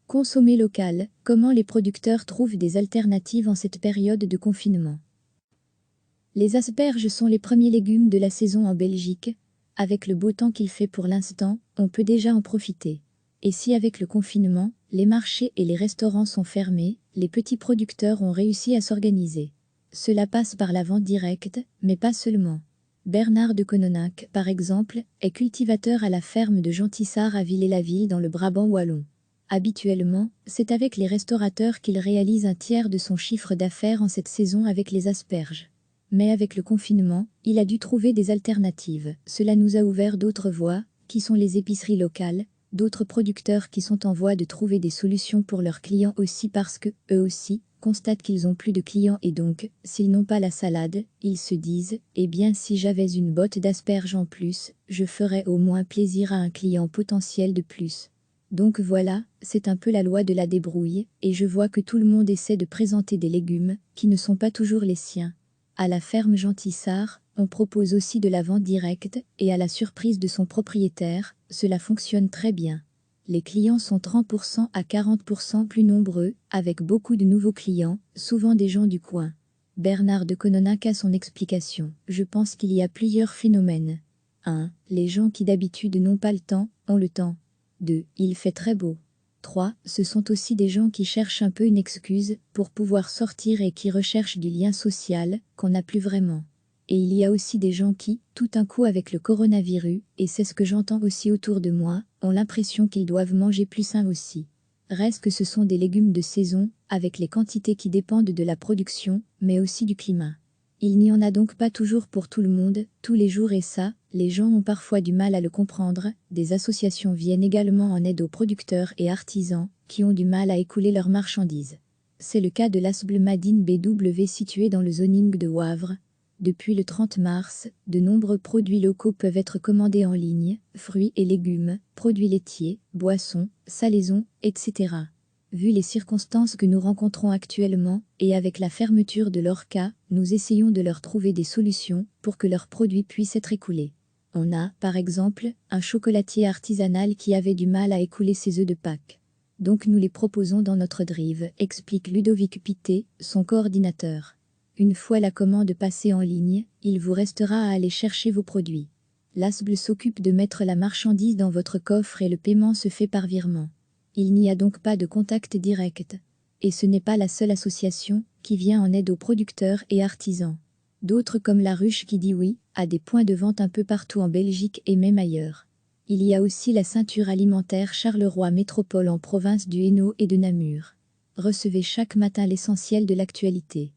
Consommer local, comment les producteurs trouvent des alternatives en cette période de confinement. Les asperges sont les premiers légumes de la saison en Belgique. Avec le beau temps qu'il fait pour l'instant, on peut déjà en profiter. Et si avec le confinement, les marchés et les restaurants sont fermés, les petits producteurs ont réussi à s'organiser. Cela passe par la vente directe, mais pas seulement. Bernard de Kononac, par exemple, est cultivateur à la ferme de Gentissart à Villers-la-Ville dans le Brabant wallon. Habituellement, c'est avec les restaurateurs qu'il réalise un tiers de son chiffre d'affaires en cette saison avec les asperges. Mais avec le confinement, il a dû trouver des alternatives. Cela nous a ouvert d'autres voies, qui sont les épiceries locales, d'autres producteurs qui sont en voie de trouver des solutions pour leurs clients aussi parce que, eux aussi, constatent qu'ils ont plus de clients et donc, s'ils n'ont pas la salade, ils se disent « Eh bien si j'avais une botte d'asperges en plus, je ferais au moins plaisir à un client potentiel de plus ». Donc voilà, c'est un peu la loi de la débrouille, et je vois que tout le monde essaie de présenter des légumes, qui ne sont pas toujours les siens. À la ferme Gentissart, on propose aussi de la vente directe, et à la surprise de son propriétaire, cela fonctionne très bien. Les clients sont 30% à 40% plus nombreux, avec beaucoup de nouveaux clients, souvent des gens du coin. Bernard de Kononac a son explication. Je pense qu'il y a plusieurs phénomènes. 1. Les gens qui d'habitude n'ont pas le temps, ont le temps. 2. Il fait très beau. 3. Ce sont aussi des gens qui cherchent un peu une excuse pour pouvoir sortir et qui recherchent du lien social qu'on n'a plus vraiment. Et il y a aussi des gens qui, tout un coup avec le coronavirus, et c'est ce que j'entends aussi autour de moi, ont l'impression qu'ils doivent manger plus sain aussi. Reste que ce sont des légumes de saison, avec les quantités qui dépendent de la production, mais aussi du climat. Il n'y en a donc pas toujours pour tout le monde, tous les jours et ça, les gens ont parfois du mal à le comprendre. Des associations viennent également en aide aux producteurs et artisans, qui ont du mal à écouler leurs marchandises. C'est le cas de l'Asble Madine BW situé dans le zoning de Wavre. Depuis le 30 mars, de nombreux produits locaux peuvent être commandés en ligne, fruits et légumes, produits laitiers, boissons, salaisons, etc. Vu les circonstances que nous rencontrons actuellement, et avec la fermeture de l'Orca, nous essayons de leur trouver des solutions pour que leurs produits puissent être écoulés. On a, par exemple, un chocolatier artisanal qui avait du mal à écouler ses œufs de Pâques. Donc nous les proposons dans notre drive, explique Ludovic Pité, son coordinateur. Une fois la commande passée en ligne, il vous restera à aller chercher vos produits. L'Asble s'occupe de mettre la marchandise dans votre coffre et le paiement se fait par virement. Il n'y a donc pas de contact direct. Et ce n'est pas la seule association qui vient en aide aux producteurs et artisans. D'autres comme La Ruche qui dit oui, a des points de vente un peu partout en Belgique et même ailleurs. Il y a aussi la ceinture alimentaire Charleroi Métropole en province du Hainaut et de Namur. Recevez chaque matin l'essentiel de l'actualité.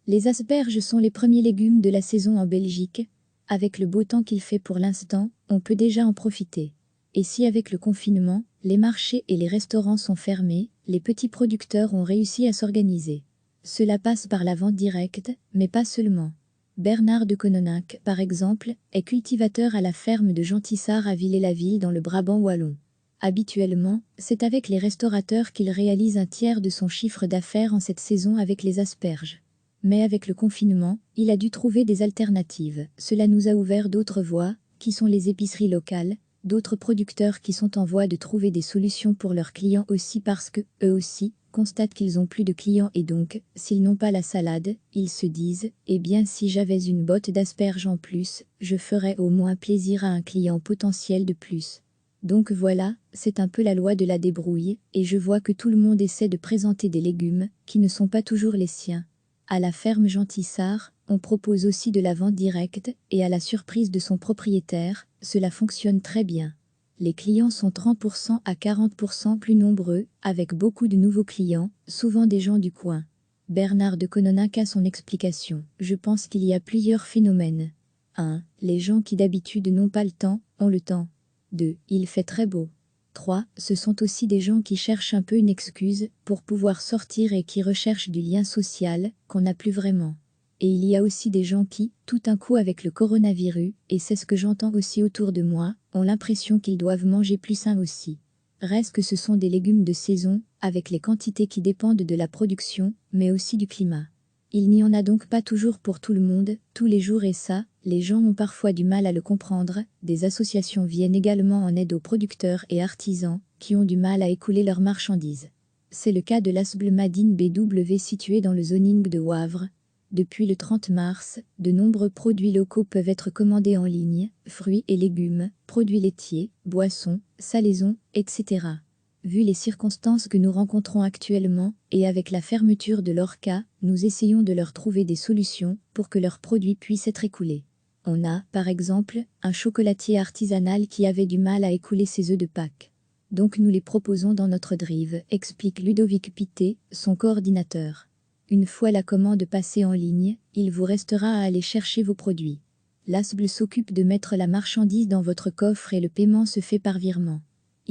Les asperges sont les premiers légumes de la saison en Belgique. Avec le beau temps qu'il fait pour l'instant, on peut déjà en profiter. Et si avec le confinement, les marchés et les restaurants sont fermés, les petits producteurs ont réussi à s'organiser. Cela passe par la vente directe, mais pas seulement. Bernard de Kononac, par exemple, est cultivateur à la ferme de Gentissart à Villers-la-Ville dans le Brabant wallon. Habituellement, c'est avec les restaurateurs qu'il réalise un tiers de son chiffre d'affaires en cette saison avec les asperges. Mais avec le confinement, il a dû trouver des alternatives. Cela nous a ouvert d'autres voies, qui sont les épiceries locales, d'autres producteurs qui sont en voie de trouver des solutions pour leurs clients aussi parce que, eux aussi, constatent qu'ils ont plus de clients et donc, s'ils n'ont pas la salade, ils se disent « Eh bien si j'avais une botte d'asperges en plus, je ferais au moins plaisir à un client potentiel de plus ». Donc voilà, c'est un peu la loi de la débrouille, et je vois que tout le monde essaie de présenter des légumes, qui ne sont pas toujours les siens. À la ferme Gentissart, on propose aussi de la vente directe, et à la surprise de son propriétaire, cela fonctionne très bien. Les clients sont 30% à 40% plus nombreux, avec beaucoup de nouveaux clients, souvent des gens du coin. Bernard de Kononac a son explication. Je pense qu'il y a plusieurs phénomènes. 1. Les gens qui d'habitude n'ont pas le temps, ont le temps. 2. Il fait très beau. 3. Ce sont aussi des gens qui cherchent un peu une excuse pour pouvoir sortir et qui recherchent du lien social qu'on n'a plus vraiment. Et il y a aussi des gens qui, tout un coup avec le coronavirus, et c'est ce que j'entends aussi autour de moi, ont l'impression qu'ils doivent manger plus sain aussi. Reste que ce sont des légumes de saison, avec les quantités qui dépendent de la production, mais aussi du climat. Il n'y en a donc pas toujours pour tout le monde, tous les jours et ça, les gens ont parfois du mal à le comprendre. Des associations viennent également en aide aux producteurs et artisans qui ont du mal à écouler leurs marchandises. C'est le cas de l'ASBL Madine BW situé dans le zoning de Wavre. Depuis le 30 mars, de nombreux produits locaux peuvent être commandés en ligne, fruits et légumes, produits laitiers, boissons, salaisons, etc. Vu les circonstances que nous rencontrons actuellement, et avec la fermeture de l'ORCA, nous essayons de leur trouver des solutions pour que leurs produits puissent être écoulés. On a, par exemple, un chocolatier artisanal qui avait du mal à écouler ses œufs de Pâques. Donc nous les proposons dans notre drive, explique Ludovic Pité, son coordinateur. Une fois la commande passée en ligne, il vous restera à aller chercher vos produits. L'ASBL s'occupe de mettre la marchandise dans votre coffre et le paiement se fait par virement.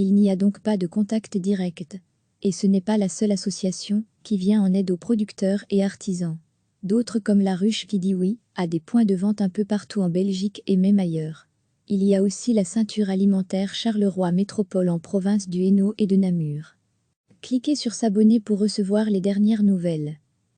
Il n'y a donc pas de contact direct. Et ce n'est pas la seule association qui vient en aide aux producteurs et artisans. D'autres comme La Ruche qui dit oui, a des points de vente un peu partout en Belgique et même ailleurs. Il y a aussi la ceinture alimentaire Charleroi Métropole en province du Hainaut et de Namur. Cliquez sur s'abonner pour recevoir les dernières nouvelles.